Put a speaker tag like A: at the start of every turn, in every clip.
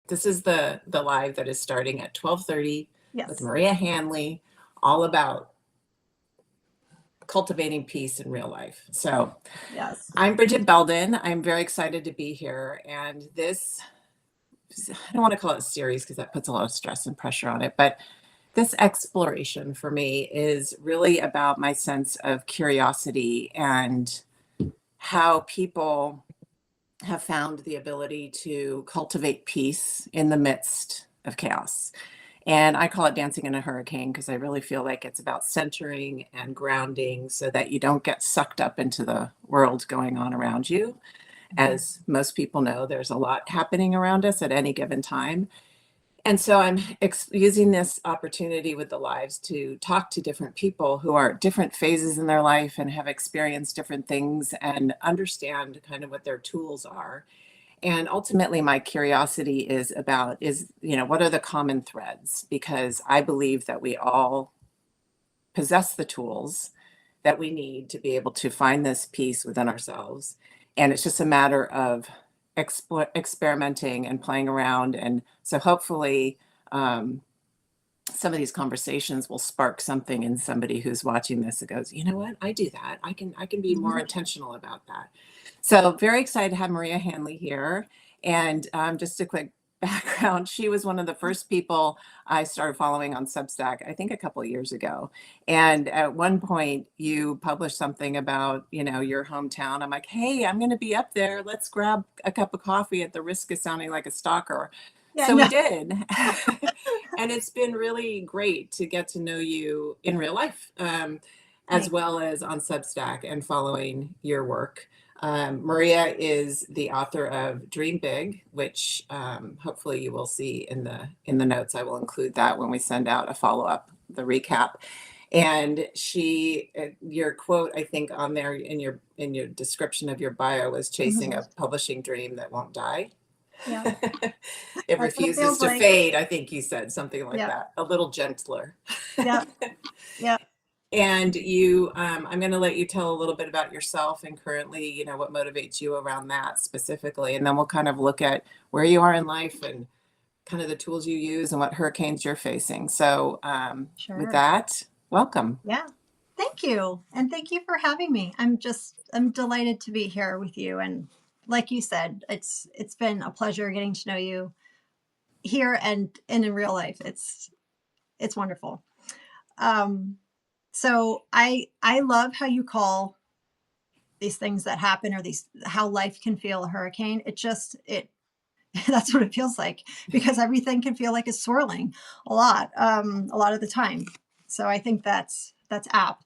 A: this is the live that is starting at 12:30 with
B: Yes.
A: Maria Hanley, all about cultivating peace in real life. So
B: Yes.
A: I'm Bridget Belden. I'm very excited to be here. And this, I don't want to call it a series because that puts a lot of stress and pressure on it, but this exploration for me is really about my sense of curiosity and how people have found the ability to cultivate peace in the midst of chaos. And I call it dancing in a hurricane because I really feel like it's about centering and grounding so that you don't get sucked up into the world going on around you. As most people know, there's a lot happening around us at any given time. And so I'm using this opportunity with the lives to talk to different people who are at different phases in their life and have experienced different things and understand kind of what their tools are. And ultimately, my curiosity is about what are the common threads? Because I believe that we all possess the tools that we need to be able to find this peace within ourselves. And it's just a matter of experimenting and playing around. And so hopefully, some of these conversations will spark something in somebody who's watching this that goes, you know what, I do that. I can be more intentional about that. So very excited to have Maria Hanley here. And just a quick background, she was one of the first people I started following on Substack, I think a couple of years ago. And at one point you published something about, your hometown. I'm like, hey, I'm going to be up there. Let's grab a cup of coffee at the risk of sounding like a stalker.
B: Yeah,
A: So
B: no.
A: we did. And it's been really great to get to know you in real life, as well as on Substack and following your work. Maria is the author of Dream Big, which hopefully you will see in the notes. I will include that when we send out a follow-up, the recap. And your quote, I think, on there in your description of your bio was chasing a publishing dream that won't die.
B: Yeah.
A: It refuses to fade. I think you said something like that, a little gentler.
B: Yeah. Yeah.
A: And I'm going to let you tell a little bit about yourself and currently, what motivates you around that specifically. And then we'll kind of look at where you are in life and kind of the tools you use and what hurricanes you're facing. So with that, welcome.
B: Yeah. Thank you. And thank you for having me. I'm delighted to be here with you. And like you said, it's been a pleasure getting to know you here and in real life. It's wonderful. So I love how you call these things that happen or how life can feel a hurricane. That's what it feels like, because everything can feel like it's swirling a lot of the time. So I think that's apt.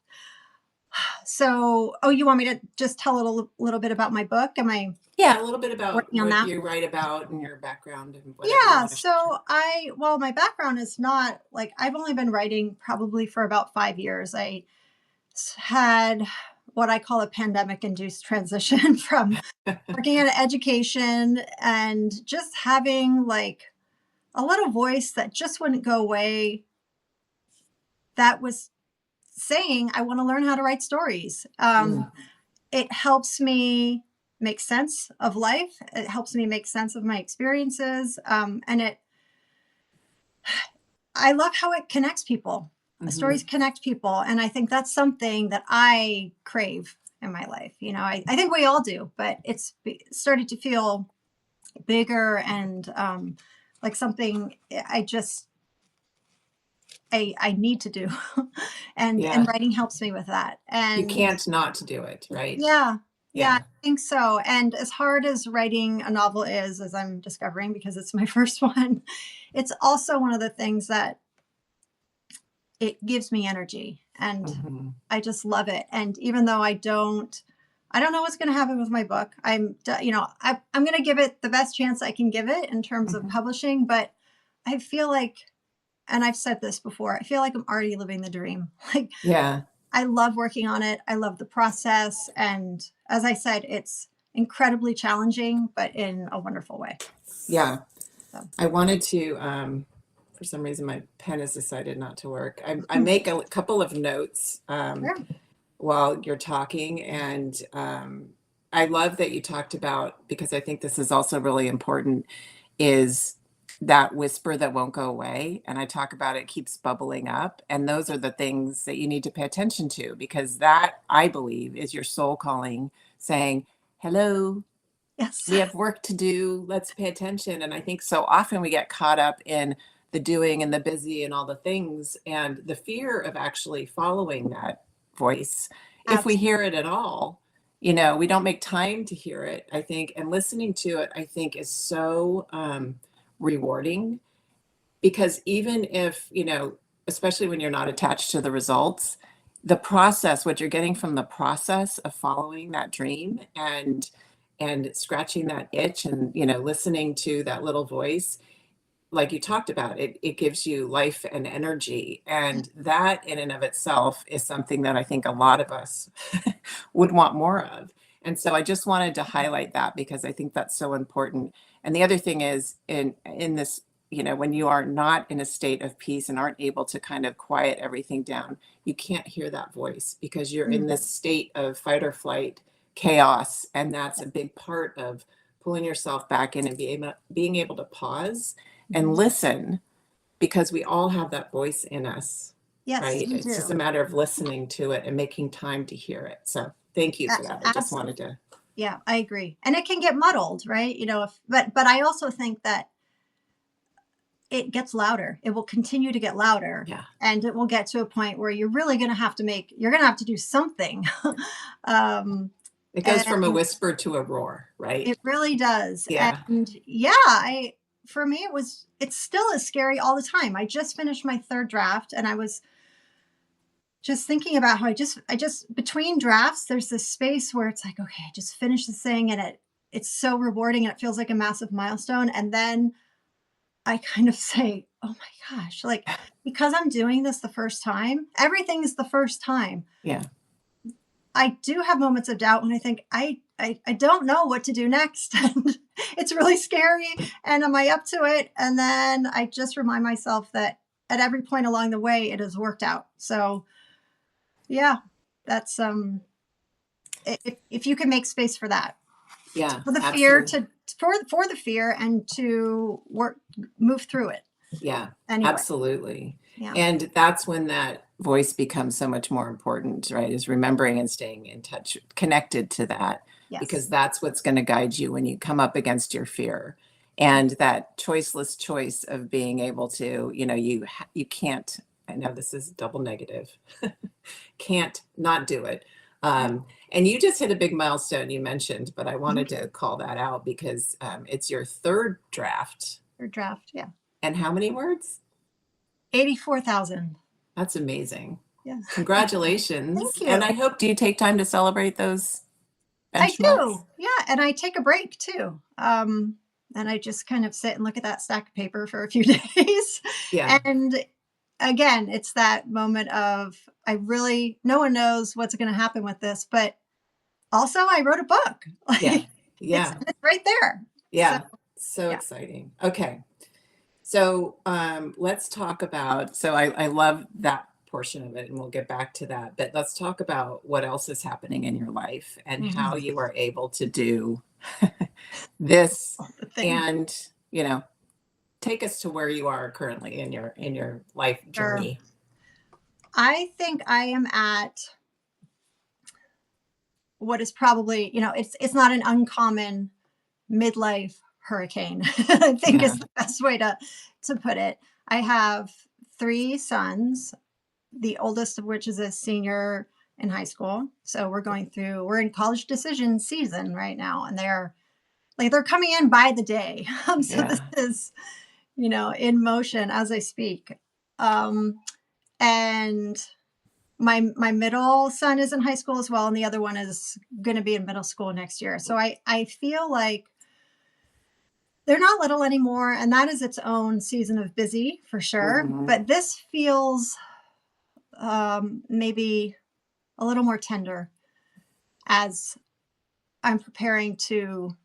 B: So, you want me to just tell a little bit about my book?
A: Yeah, a little bit about what you write about and your background and whatever.
B: Yeah, so my background is not like, I've only been writing probably for about 5 years. I had what I call a pandemic-induced transition from working in education and just having like a little voice that just wouldn't go away, that was saying, I want to learn how to write stories. It helps me make sense of life. It helps me make sense of my experiences. And I love how it connects people. Stories connect people. And I think that's something that I crave in my life. I think we all do, but it's started to feel bigger and like something I need to do. and writing helps me with that. And
A: you can't not to do it, right?
B: Yeah, I think so. And as hard as writing a novel is, as I'm discovering, because it's my first one, it's also one of the things that it gives me energy, and I just love it. And even though I don't know what's going to happen with my book, I'm going to give it the best chance I can give it in terms of publishing, but I feel like, and I've said this before, I feel like I'm already living the dream. Like, I love working on it. I love the process. And as I said, it's incredibly challenging, but in a wonderful way.
A: Yeah. So. I wanted to, for some reason, my pen has decided not to work. I make a couple of notes while you're talking. And I love that you talked about, because I think this is also really important, is that whisper that won't go away. And I talk about it keeps bubbling up. And those are the things that you need to pay attention to, because that, I believe, is your soul calling, saying, hello,
B: Yes.
A: we have work to do. Let's pay attention. And I think so often we get caught up in the doing and the busy and all the things, and the fear of actually following that voice, if we
B: Absolutely.
A: hear it at all, we don't make time to hear it, I think. And listening to it, I think, is so rewarding, because even if, especially when you're not attached to the results, the process, what you're getting from the process of following that dream and scratching that itch and, listening to that little voice, like you talked about, it gives you life and energy. And that in and of itself is something that I think a lot of us would want more of. And so I just wanted to highlight that, because I think that's so important. And the other thing is, in this, when you are not in a state of peace and aren't able to kind of quiet everything down, you can't hear that voice, because you're in
B: Mm.
A: this state of fight or flight chaos. And that's a big part of pulling yourself back in and being able to pause and
B: Mhm.
A: listen, because we all have that voice in us,
B: Yes,
A: right?
B: you
A: It's just a
B: do.
A: matter of listening to it and making time to hear it. So thank you for that. I just
B: Absolutely.
A: wanted to,
B: Yeah, I agree. And it can get muddled, right? But I also think that it gets louder. It will continue to get louder.
A: yeah,
B: And it will get to a point where you're really going to have to do something. um,
A: it goes from a
B: and
A: whisper to a roar, right?
B: it really does.
A: Yeah,
B: And yeah, for me, it's still as scary all the time. I just finished my third draft, and I was just thinking about how I just between drafts, there's this space where it's like, okay, I just finished this thing, and it's so rewarding, and it feels like a massive milestone. And then I kind of say, oh my gosh, like, because I'm doing this the first time, everything is the first time.
A: yeah,
B: I do have moments of doubt when I think I don't know what to do next. And it's really scary. And am I up to it? And then I just remind myself that at every point along the way, it has worked out. So yeah, that's if you can make space for that,
A: yeah,
B: for the fear
A: absolutely.
B: to for the fear, and to move through it
A: Yeah,
B: anyway.
A: absolutely.
B: Yeah.
A: And that's when that voice becomes so much more important, right? Is remembering and staying in touch, connected to that, because
B: Yes.
A: that's what's going to guide you when you come up against your fear. And that choiceless choice of being able to, you can't, I know this is double negative, can't not do it.
B: Yep.
A: And you just hit a big milestone you mentioned, but I
B: Mhm.
A: wanted to call that out, because it's your third draft.
B: Or draft. Yeah.
A: And how many words?
B: 84,000.
A: That's amazing.
B: Yeah.
A: Congratulations.
B: Thank
A: And
B: you.
A: I hope, do you take time to celebrate those
B: I
A: benchmarks?
B: do. Yeah. And I take a break too. And I just kind of sit and look at that stack of paper for a few days.
A: Yeah.
B: And again, it's that moment of, no one knows what's going to happen with this, but also I wrote a book.
A: Yeah.
B: Like,
A: Yeah.
B: it's right there. So
A: Yeah. So
B: yeah.
A: exciting. Okay. So let's talk about, so I love that portion of it, and we'll get back to that. But let's talk about what else is happening in your life and how
B: Mhm.
A: you are able to do this,
B: The thing.
A: and, take us to where you are currently in your life
B: Sure.
A: journey.
B: I think I am at what is probably, it's not an uncommon midlife hurricane. I think
A: Yeah.
B: is the best way to put it. I have three sons, the oldest of which is a senior in high school. So we're in college decision season right now, and they're coming in by the day. So this
A: Yeah.
B: is, in motion as I speak. Um, and my middle son is in high school as well, and the other one is going to be in middle school next year. So I feel like they're not little anymore, and that is its own season of busy for sure.
A: Mhm.
B: But this feels maybe a little more tender as I'm preparing to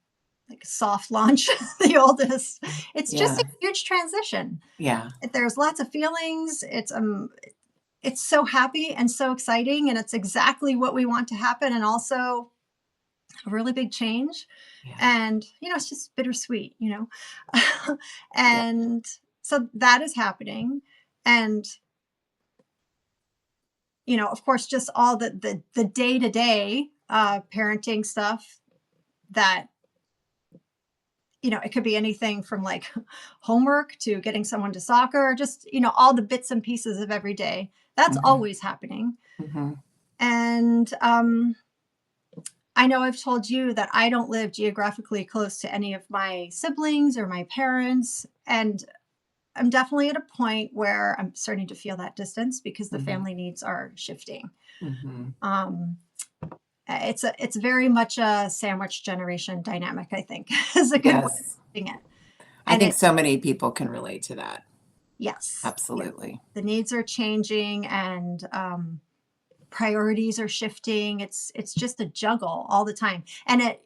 B: like soft launch the oldest. It's just
A: Yeah.
B: a huge transition.
A: Yeah.
B: There's lots of feelings. It's so happy and so exciting, and it's exactly what we want to happen. And also, a really big change.
A: Yeah.
B: And, it's just bittersweet,
A: Yeah.
B: and so that is happening. And, of course, just all the day-to-day parenting stuff that, it could be anything from like homework to getting someone to soccer, just, all the bits and pieces of every day. That's
A: Hmm.
B: always happening.
A: Hmm.
B: And I know I've told you that I don't live geographically close to any of my siblings or my parents. And I'm definitely at a point where I'm starting to feel that distance because the
A: Hmm.
B: family needs are shifting.
A: Hmm.
B: Um, it's very much a sandwich generation dynamic, I think, is a good way of
A: Yes.
B: putting it.
A: I
B: And
A: think
B: it,
A: so many people can relate to that.
B: yes, yeah,
A: Absolutely.
B: the needs are changing, and priorities are shifting. It's just a juggle all the time. And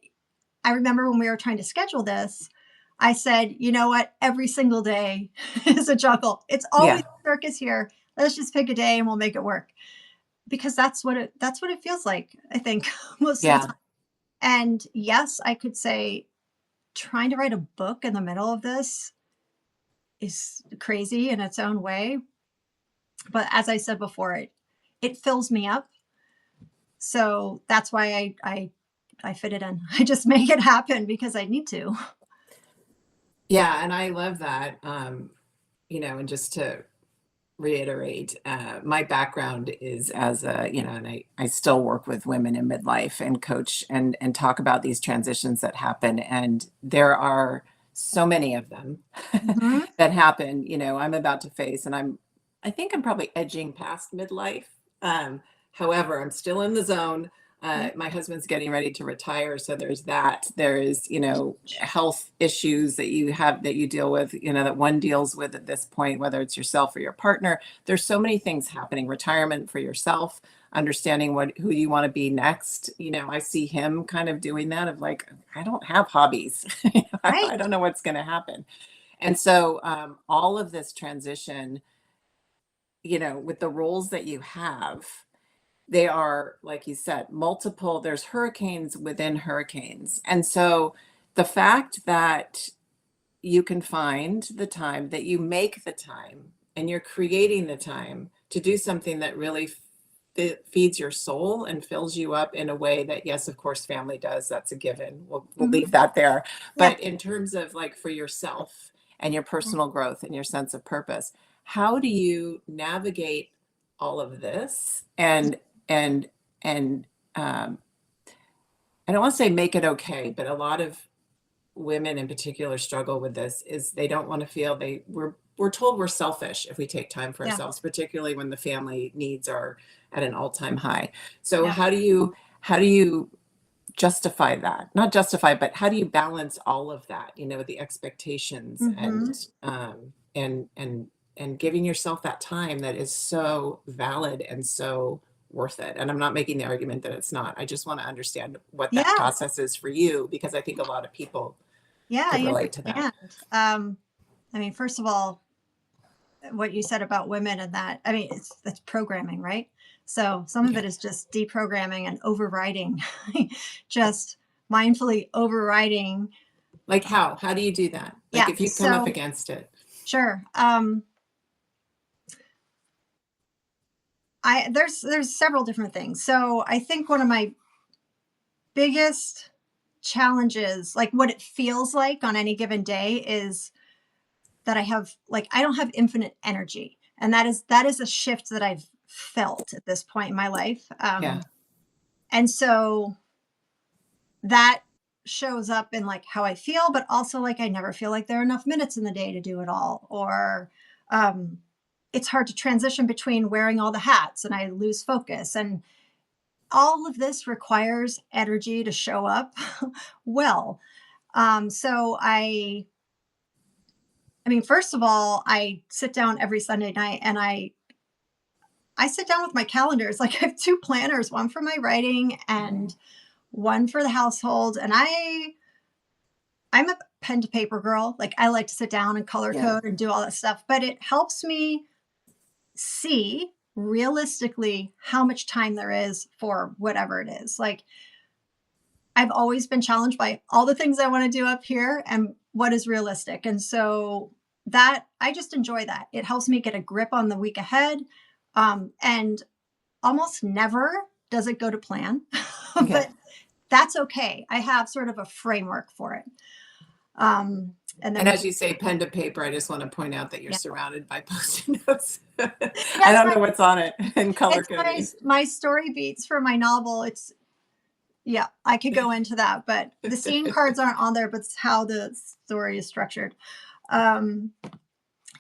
B: I remember when we were trying to schedule this, I said, you know what? Every single day is a juggle. It's always
A: Yeah.
B: a circus here. Let's just pick a day and we'll make it work. Because that's what it feels like, I think, most of the
A: Yeah.
B: time. And yes, I could say trying to write a book in the middle of this is crazy in its own way. But as I said before, it fills me up. So that's why I fit it in. I just make it happen because I need to.
A: Yeah. And I love that. And just to reiterate, my background is as and I still work with women in midlife and coach and talk about these transitions that happen. And there are so many of them
B: Mhm.
A: that happen, I'm about to face, and I think I'm probably edging past midlife. However, I'm still in the zone.
B: Yeah.
A: My husband's getting ready to retire, so there's that. There is, health issues that you have that you deal with, that one deals with at this point, whether it's yourself or your partner. There's so many things happening. Retirement for yourself, understanding who you want to be next. I see him kind of doing that of like, I don't have hobbies.
B: Right.
A: I don't know what's going to happen. And so all of this transition, with the roles that you have, they are, like you said, multiple, there's hurricanes within hurricanes. And so the fact that you can find the time, that you make the time, and you're creating the time to do something that really feeds your soul and fills you up in a way that, yes, of course, family does. That's a given. We'll
B: Mhm.
A: leave that there.
B: Yeah.
A: But in terms of like for yourself and your
B: Yeah.
A: personal growth and your sense of purpose, how do you navigate all of this and and I don't want to say make it okay, but a lot of women in particular struggle with this is they don't want to feel we're told we're selfish if we take time for
B: Yeah.
A: ourselves, particularly when the family needs are at an all-time high. So
B: Yeah.
A: how do you justify that? Not justify, but how do you balance all of that, the expectations
B: Mhm.
A: and giving yourself that time that is so valid and so worth it. And I'm not making the argument that it's not. I just want to understand what that
B: Yeah.
A: process is for you, because I think a lot of people
B: Yeah,
A: could
B: I
A: relate to that.
B: understand. I mean, first of all, what you said about women and that, I mean, that's programming, right? So some of
A: Yeah.
B: it is just deprogramming and overriding, just mindfully overriding.
A: Like how do you do that? Like
B: Yeah.
A: if you come up
B: So
A: against it.
B: sure. There's several different things. So I think one of my biggest challenges, like what it feels like on any given day, is that I don't have infinite energy. And that is a shift that I've felt at this point in my life.
A: Yeah.
B: And so that shows up in like how I feel, but also like I never feel like there are enough minutes in the day to do it all. Or um, it's hard to transition between wearing all the hats and I lose focus. And all of this requires energy to show up well. So I mean, first of all, I sit down every Sunday night and I sit down with my calendars. Like I have two planners, one for my writing and one for the household. And I'm a pen to paper girl. Like I like to sit down and color
A: Yeah.
B: code and do all that stuff, but it helps me see realistically how much time there is for whatever it is. Like I've always been challenged by all the things I want to do up here and what is realistic. And so that I just enjoy that. It helps me get a grip on the week ahead. And almost never does it go to plan,
A: Okay.
B: but that's okay. I have sort of a framework for it. And then
A: And
B: we
A: as
B: can,
A: you say, pen to paper, I just want to point out that you're
B: yeah.
A: surrounded by Post-it notes. I
B: Yes,
A: don't know what's on it in color
B: it's my,
A: coding.
B: my story beats for my novel. It's, yeah, I could go into that, but the scene cards aren't on there, but it's how the story is structured. Um,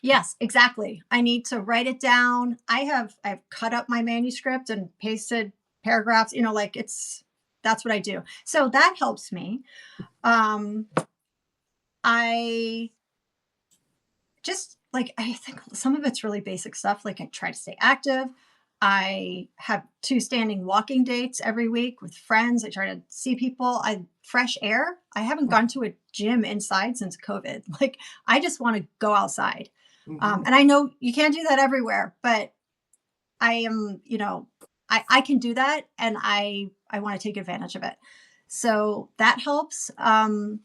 B: yes, exactly. I need to write it down. I've cut up my manuscript and pasted paragraphs, like that's what I do. So that helps me. Um, I just like, I think some of it's really basic stuff. Like I try to stay active. I have 2 standing walking dates every week with friends. I try to see people. Fresh air. I haven't gone to a gym inside since COVID. Like I just want to go outside.
A: Mhm.
B: And I know you can't do that everywhere, but I am, I can do that, and I want to take advantage of it. So that helps. And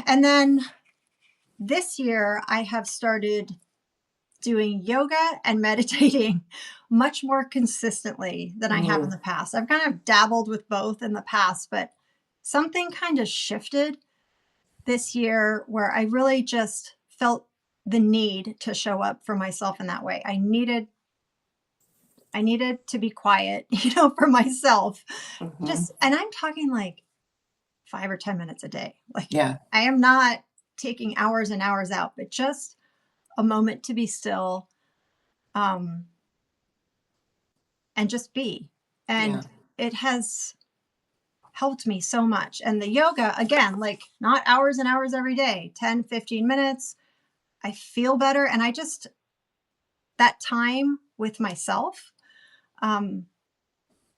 B: then this year I have started doing yoga and meditating much more consistently than I have in
A: Mhm.
B: the past. I've kind of dabbled with both in the past, but something kind of shifted this year where I really just felt the need to show up for myself in that way. I needed to be quiet, for myself.
A: Mhm.
B: Just, and I'm talking like 5 or 10 minutes a day. Like
A: Yeah.
B: I am not taking hours and hours out, but just a moment to be still, um, and just be.
A: Yeah.
B: And it has helped me so much. And the yoga, again, like not hours and hours every day, 10, 15 minutes. I feel better. And that time with myself, um,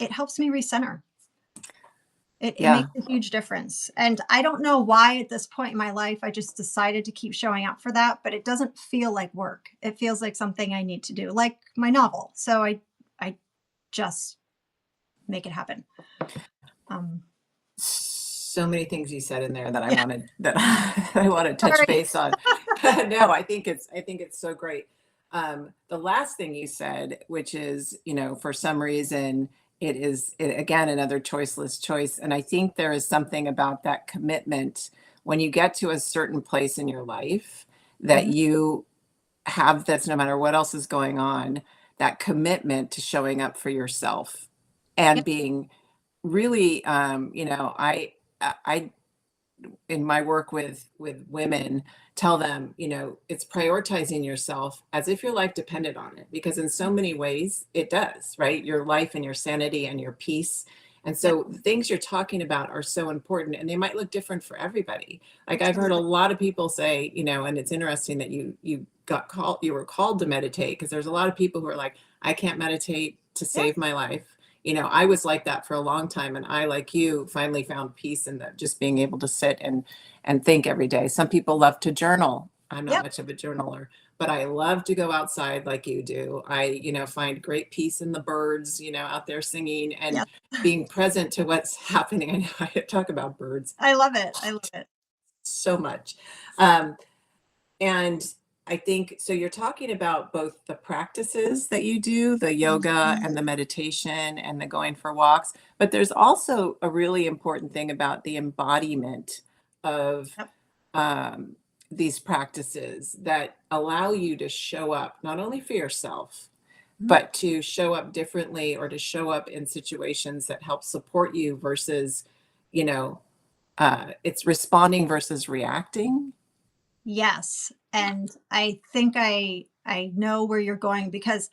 B: it helps me recenter. It
A: Yeah.
B: makes a huge difference. And I don't know why at this point in my life, I just decided to keep showing up for that, but it doesn't feel like work. It feels like something I need to do, like my novel. So I just make it happen. Um,
A: So many things you said in there that I
B: yeah,
A: wanted that I want to touch
B: sorry.
A: base on. No, I think it's so great. The last thing you said, which is, for some reason again another choiceless choice, and I think there is something about that commitment when you get to a certain place in your life that
B: Mhm.
A: you have this no matter what else is going on, that commitment to showing up for yourself and
B: Yep,
A: being really, I in my work with women tell them, it's prioritizing yourself as if your life depended on it, because in so many ways it does, right? Your life and your sanity and your peace. And
B: yep,
A: so the things you're talking about are so important, and they might look different for everybody. Like I've heard a
B: absolutely.
A: lot of people say, and it's interesting that you were called to meditate, because there's a lot of people who are like, I can't meditate to
B: Yeah,
A: save my life. I was like that for a long time, and I, like you, finally found peace in that, just being able to sit and think every day. Some people love to journal. I'm not
B: yep,
A: much of a journaler, but I love to go outside like you do. I, find great peace in the birds, out there singing and
B: yep.
A: being present to what's happening. I know I talk about birds
B: I love it. I love it.
A: so much. Um, and I think so. You're talking about both the practices that you do, the yoga
B: Mhm.
A: and the meditation and the going for walks, but there's also a really important thing about the embodiment of
B: Yep.
A: um, these practices that allow you to show up not only for yourself,
B: Mhm.
A: but to show up differently, or to show up in situations that help support you versus, you know, it's responding versus reacting.
B: Yes. And I think I know where you're going because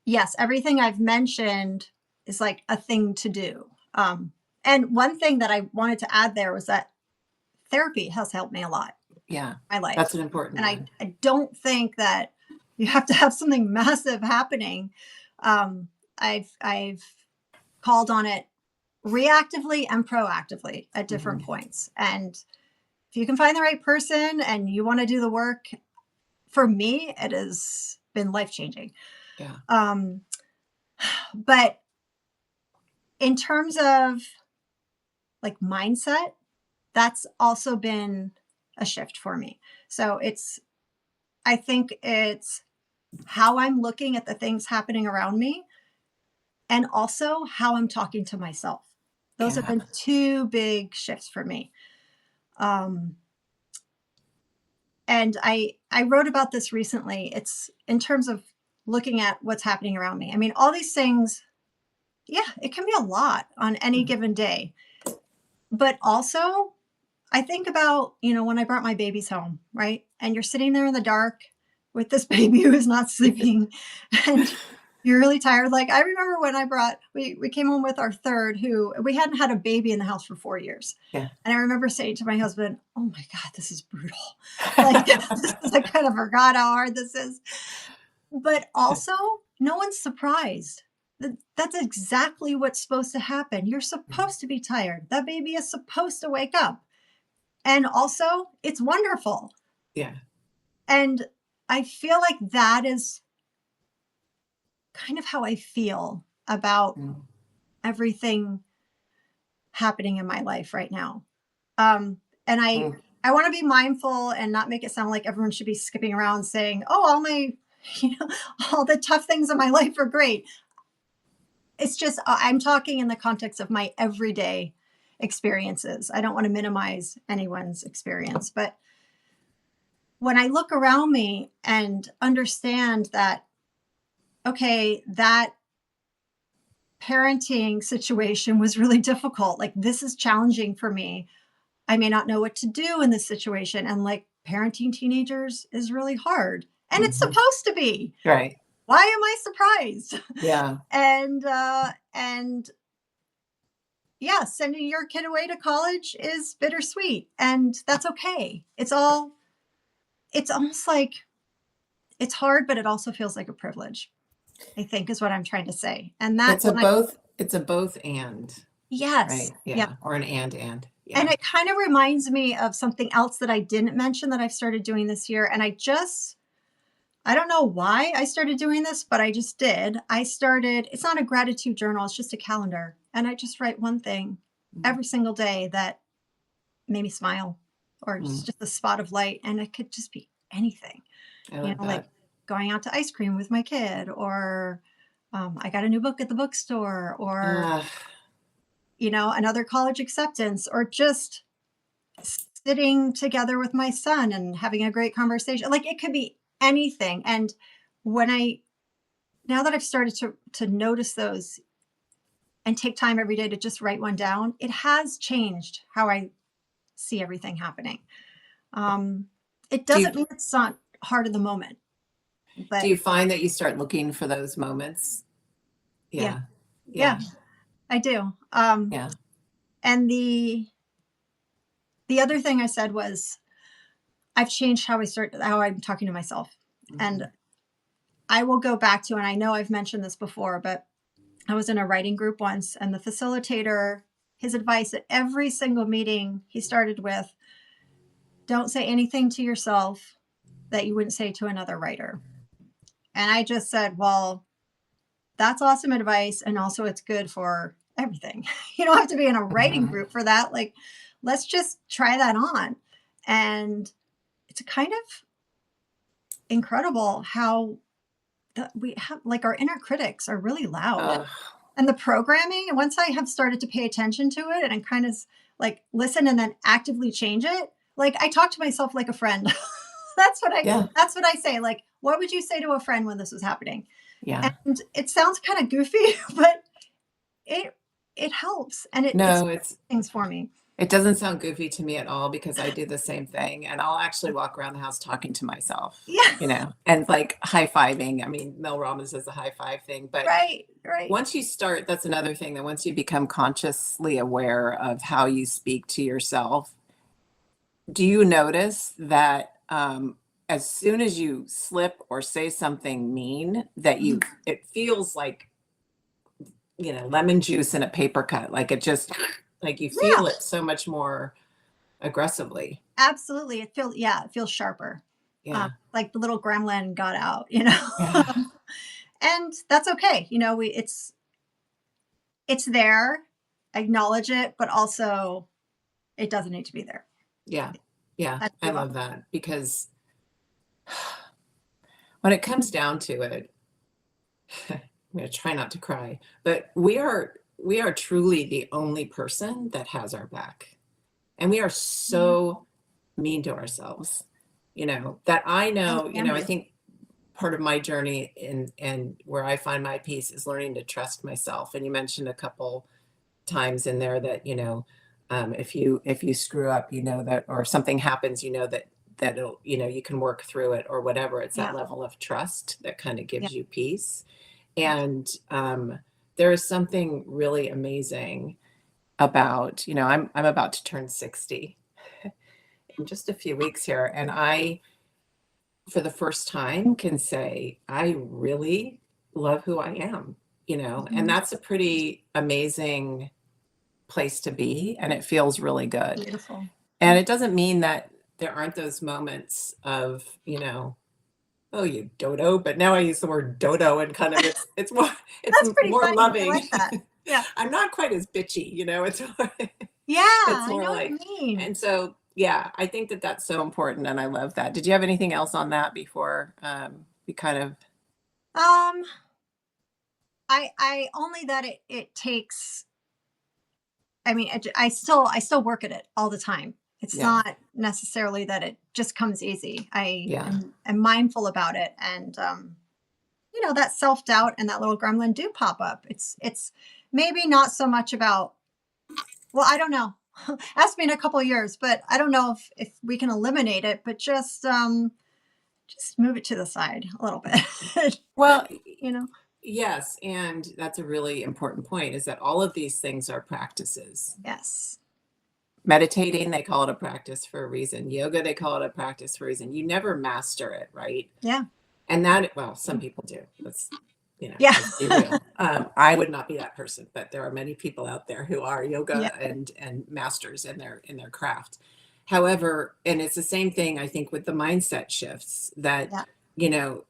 B: yes, everything I've mentioned is like a thing to do. And one thing that I wanted to add there was that therapy has helped me a lot
A: Yeah,
B: in my life.
A: that's an important
B: And I,
A: one.
B: I don't think that you have to have something massive happening. I've called on it reactively and proactively at different
A: Mhm.
B: points. And if you can find the right person and you want to do the work, for me, it has been life changing.
A: Yeah.
B: Um, but in terms of like mindset, that's also been a shift for me. So I think it's how I'm looking at the things happening around me and also how I'm talking to myself. Those have
A: Yeah.
B: been two big shifts for me. Um, and I wrote about this recently. It's in terms of looking at what's happening around me. I mean, all these things, yeah, it can be a lot on any given day. But also, I think about, when I brought my babies home, right? And you're sitting there in the dark with this baby who is not sleeping and you're really tired. Like I remember when we came home with our third, who we hadn't had a baby in the house for 4 years.
A: Yeah.
B: And I remember saying to my husband, "Oh my God, this is brutal." Like I kind of forgot how hard this is. But also, no one's surprised. That's exactly what's supposed to happen. You're supposed to be tired. That baby is supposed to wake up. And also, it's wonderful.
A: Yeah.
B: And I feel like that is kind of how I feel about
A: Mm.
B: everything happening in my life right now. And I want to be mindful and not make it sound like everyone should be skipping around saying, "Oh, all my, all the tough things in my life are great." It's just, I'm talking in the context of my everyday experiences. I don't want to minimize anyone's experience, but when I look around me and understand that, okay, that parenting situation was really difficult. Like, this is challenging for me. I may not know what to do in this situation. And like, parenting teenagers is really hard. And it's supposed to be.
A: Right.
B: Why am I surprised?
A: Yeah.
B: And yeah, sending your kid away to college is bittersweet. And that's okay. It's almost like it's hard, but it also feels like a privilege, I think is what I'm trying to say. And that
A: It's a both and,
B: yes.
A: right?
B: Yeah.
A: Yeah. Or an and. Yeah.
B: And it kind of reminds me of something else that I didn't mention that I've started doing this year. And I don't know why I started doing this, but I just did. It's not a gratitude journal, it's just a calendar. And I just write one thing every single day that made me smile or just a spot of light. And it could just be anything,
A: I love
B: like
A: that.
B: going out to ice cream with my kid, or I got a new book at the bookstore, or, another college acceptance, or just sitting together with my son and having a great conversation. Like it could be anything. And now that I've started to notice those and take time every day to just write one down, it has changed how I see everything happening. It
A: Do you
B: doesn't mean it's not hard in the moment,
A: do
B: but
A: you find that you start looking for those moments?
B: yeah,
A: Yeah.
B: yeah,
A: Yeah.
B: I do.
A: Yeah.
B: And the other thing I said was I've changed how I'm talking to myself. And I will go back to, and I know I've mentioned this before, but I was in a writing group once, and the facilitator, his advice at every single meeting, he started with, "Don't say anything to yourself that you wouldn't say to another writer." And I just said, well, that's awesome advice. And also, it's good for everything. You don't have to be in a writing group for that. Like, let's just try that on. And it's kind of incredible how we have, like, our inner critics are really loud. And the programming, and once I have started to pay attention to it and kind of like listen and then actively change it, like I talk to myself like a friend. that's what I say. Like, what would you say to a friend when this was happening?
A: Yeah.
B: And it sounds kind of goofy, but it helps, and it's
A: No,
B: things for me.
A: it doesn't sound goofy to me at all because I do the same thing and I'll actually walk around the house talking to myself,
B: Yeah.
A: and like high-fiving. I mean, Mel Robbins does a high five thing, but
B: Right.
A: once you start, that's another thing that once you become consciously aware of how you speak to yourself, do you notice that as soon as you slip or say something mean, that it feels like, lemon juice in a paper cut, like it just, like you
B: Yeah,
A: feel it so much more aggressively.
B: absolutely. It feels sharper.
A: Yeah.
B: Like the little gremlin got out,
A: Yeah.
B: and that's okay. It's there. acknowledge it, but also it doesn't need to be there.
A: Yeah. Yeah.
B: That's
A: I
B: the
A: love
B: level.
A: that because when it comes down to it, I'm going to try not to cry, but we are truly the only person that has our back. And we are
B: Mhm.
A: so mean to ourselves, that I
B: Oh,
A: know,
B: can
A: I
B: be.
A: think part of my journey and where I find my peace is learning to trust myself. And you mentioned a couple times in there that, if you screw up, that, or something happens, that it'll, you can work through it or whatever. It's that
B: Yeah.
A: level of trust that kind of
B: Yeah.
A: gives you peace. And there is something really amazing about, I'm about to turn 60 in just a few weeks here, and I, for the first time, can say I really love who I am, and
B: Mhm.
A: that's a pretty amazing place to be, and it feels really good.
B: Beautiful.
A: And
B: Yeah.
A: it doesn't mean that there aren't those moments of, oh, you dodo, but now I use the word dodo and kind of it's more it's
B: That's pretty
A: more
B: funny. I
A: loving.
B: like that. Yeah.
A: I'm not quite as bitchy, it's more,
B: Yeah,
A: it's
B: I
A: more
B: know what you
A: like,
B: mean.
A: and so yeah, I think that that's so important, and I love that. Did you have anything else on that before we kind of?
B: Um, I only that it takes. I mean, I still work at it all the time. It's
A: Yeah,
B: not necessarily that it just comes easy. I
A: yeah,
B: am mindful about it, and that self doubt and that little gremlin do pop up. It's maybe not so much about. Well, I don't know. Ask me in a couple of years, but I don't know if we can eliminate it, but just move it to the side a little bit.
A: well,
B: you know.
A: yes, and that's a really important point, is that all of these things are practices.
B: Yes.
A: Meditating, they call it a practice for a reason. Yoga, they call it a practice for a reason. You never master it, right?
B: Yeah.
A: And that, well, some people do.
B: Yeah.
A: Let's be real. I would not be that person, but there are many people out there who are
B: Yeah.
A: yoga and masters in their craft. However, and it's the same thing, I think, with the mindset shifts that,
B: Yeah.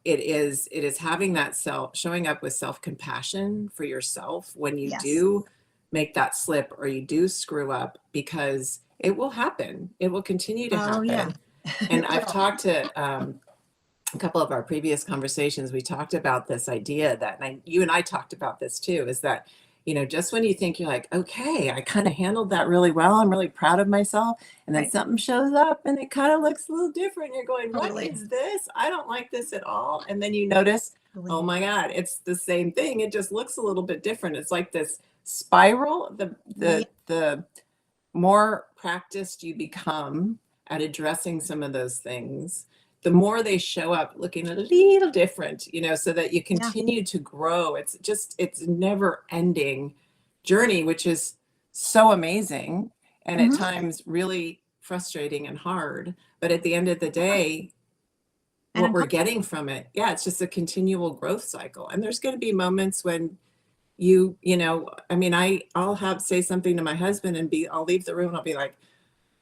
A: it is having that showing up with self-compassion for yourself when you
B: Yes.
A: do make that slip or you do screw up, because it will happen. It will continue to
B: Oh yeah.
A: happen. And
B: It
A: I've
B: will.
A: talked to a couple of our previous conversations, we talked about this idea that, and you and I talked about this too, is that, just when you think you're like, okay, I kind of handled that really well, I'm really proud of myself, and then
B: Right.
A: something shows up and it kind of looks a little different. You're going, what
B: Totally.
A: is this? I don't like this at all. And then you notice, oh
B: Totally.
A: my God, it's the same thing. It just looks a little bit different. It's like this spiral. The
B: Yeah.
A: the the more practiced you become at addressing some of those things, the more they show up looking a little different, so that you
B: Yeah.
A: continue to grow. It's never ending journey, which is so amazing and at
B: Hmm.
A: times really frustrating and hard. But at the end of the day,
B: And
A: what we're
B: uncomfortable.
A: getting from it, yeah, it's just a continual growth cycle. And there's going to be moments when I mean, I'll have say something to my husband and I'll leave the room and I'll be like,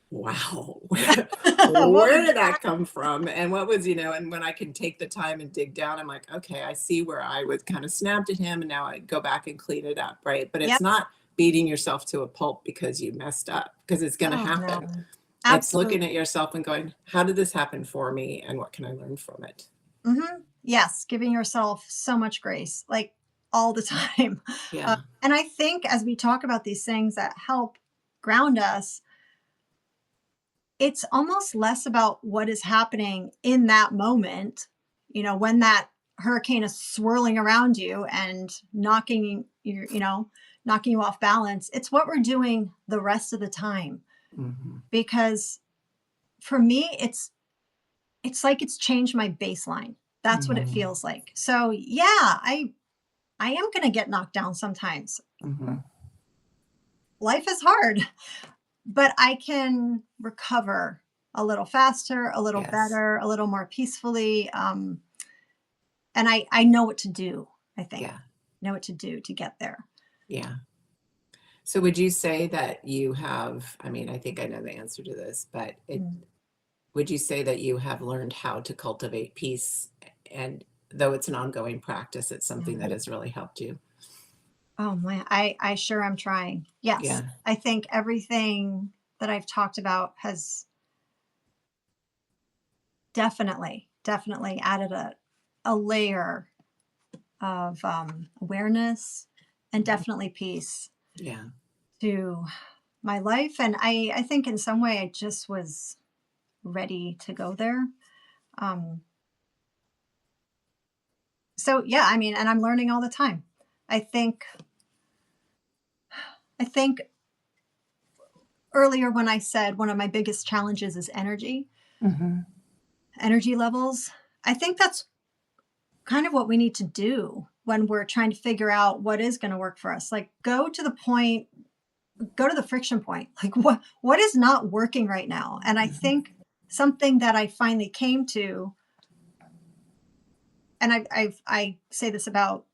A: wow,
B: What
A: where
B: was
A: did that
B: that?
A: come from? And what was, and when I can take the time and dig down, I'm like, okay, I see where I was kind of snapped at him and now I go back and clean it up, right? But it's
B: Yep.
A: not beating yourself to a pulp because you messed up, because it's going to
B: Oh
A: happen.
B: no.
A: It's
B: Absolutely.
A: looking at yourself and going, how did this happen for me and what can I learn from it?
B: Yes, giving yourself so much grace, like all the time.
A: Yeah.
B: And I think as we talk about these things that help ground us, it's almost less about what is happening in that moment, when that hurricane is swirling around you and knocking you off balance. It's what we're doing the rest of the time.
A: Hmm.
B: Because for me, it's like it's changed my baseline. That's what it
A: Hmm.
B: feels like. So yeah, I am going to get knocked down sometimes.
A: Hmm.
B: Life is hard, but I can recover a little faster, a little
A: Yes.
B: better, a little more peacefully. And I know what to do, I think.
A: Yeah.
B: Know what to do to get there.
A: Yeah. So would you say that you have, I mean, I think I know the answer to this, but
B: Mm.
A: would you say that you have learned how to cultivate peace? And though it's an ongoing practice, it's something that
B: Yeah.
A: has really helped you.
B: Oh my, I sure am trying. Yes.
A: Yeah.
B: I think everything that I've talked about has definitely added a layer of awareness and definitely peace
A: Yeah.
B: to my life. And I think in some way I just was ready to go there. Um, so yeah, I mean, and I'm learning all the time. I think, I think earlier when I said one of my biggest challenges is
A: Hmm.
B: energy levels, I think that's kind of what we need to do when we're trying to figure out what is going to work for us. Like go to the point, go to the friction point. Like what is not working right now? And I think something that I finally came to, and I say this about,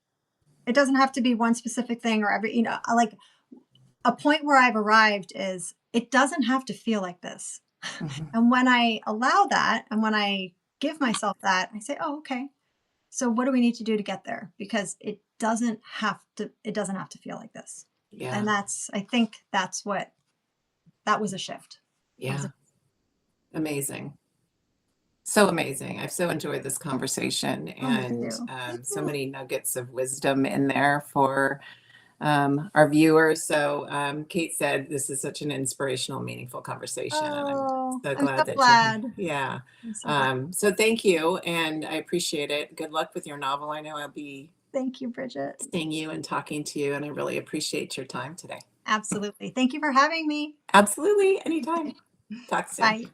B: it doesn't have to be one specific thing or every, like a point where I've arrived is it doesn't have to feel like this.
A: Hmm.
B: And when I allow that and when I give myself that, I say, oh, okay. So what do we need to do to get there? Because it doesn't have to feel like this. And
A: Yeah.
B: I think that was a shift. That was
A: Yeah. Amazing. So amazing. I've so enjoyed this conversation
B: oh, me
A: and
B: too. Me
A: so
B: too.
A: many nuggets of wisdom in there for our viewers. So Kate said this is such an inspirational, meaningful conversation, and I'm
B: Oh,
A: so
B: I'm so
A: glad that you're here.
B: glad.
A: Yeah.
B: I'm so glad.
A: So thank you, and I appreciate it. Good luck with your novel. I know I'll be
B: Thank you, Bridget.
A: seeing you and talking to you, and I really appreciate your time today.
B: Absolutely. Thank you for having me.
A: Absolutely. Anytime. Talk soon.
B: Bye.